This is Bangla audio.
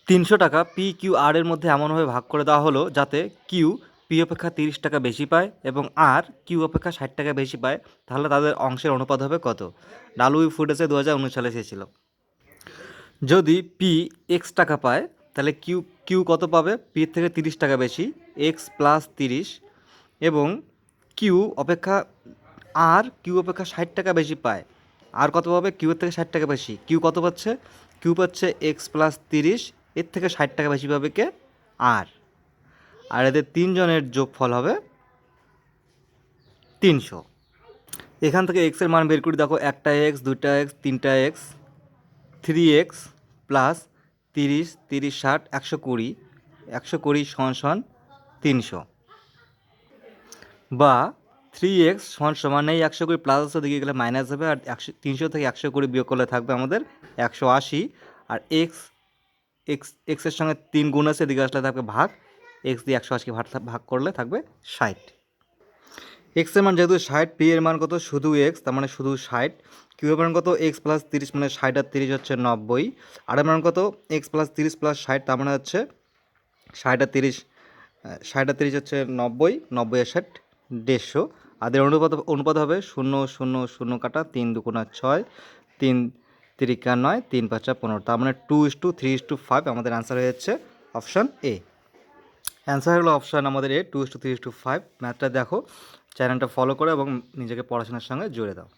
300 টাকা পি কিউ আর এর মধ্যে এমনভাবে ভাগ করে দেওয়া হলো যাতে কিউ পি অপেক্ষা 30 টাকা বেশি পায় এবং আর কিউ অপেক্ষা 60 টাকা বেশি পায়। তাহলে তাদের অংশের অনুপাত হবে কত? ডাব্লিউ ফুডেসে 2019 সালে এসেছিল। যদি পি এক্স টাকা পায় তাহলে কিউ কিউ কত পাবে? পি থেকে 30 টাকা বেশি, এক্স প্লাস 30, এবং কিউ অপেক্ষা আর কিউ অপেক্ষা 60 টাকা বেশি পায়। আর কত পাবে? কিউ এর থেকে 60 টাকা বেশি। কিউ কত পাচ্ছে? কিউ পাচ্ছে এক্স প্লাস 30, এর থেকে 60 টাকা বেশি পাবে কে? আর আর এদের তিনজনের যোগফল হবে 300। এখান থেকে এক্সের মান বের করে দেখো, একটা এক্স, দুইটা এক্স, তিনটা এক্স, 3x প্লাস 30, 30, 60, 120, 120 সমান 300, বা 3x সমান এই 120 প্লাস আছে দিকে গেলে মাইনাস হবে, আর 300 থেকে 120 বিয়োগ করলে থাকবে আমাদের 180, আর এক্স এক্স এক্সের সঙ্গে 3 গুণ আছে, এদিকে আসলে থাকবে ভাগ, এক্স দিয়ে 180 ভাগ করলে থাকবে 60। এক্সের মান যেহেতু 60, পি এর মান কত? শুধু এক্স, তার মানে শুধু 60। কিউ এর মান কত? এক্স প্লাস 30, মানে 60 আর 30 হচ্ছে 90। আর এর মান কত? এক্স প্লাস 30 প্লাস 60, তার মানে হচ্ছে 60 আর 30, 60 আর 30 হচ্ছে 90, 90 আর 60 150। আর অনুপাত হবে 0 0 0 কাটা 3 2 6, 3 3 9, 3 5 15, তার মানে 2:3:5। আমাদের অ্যান্সার হয়ে যাচ্ছে অপশান এ। অ্যান্সার হলো অপশান আমাদের এ, 2:3:5। ম্যাথটা দেখো, চ্যানেলটা ফলো করো এবং নিজেকে পড়াশোনার সঙ্গে জুড়ে দাও।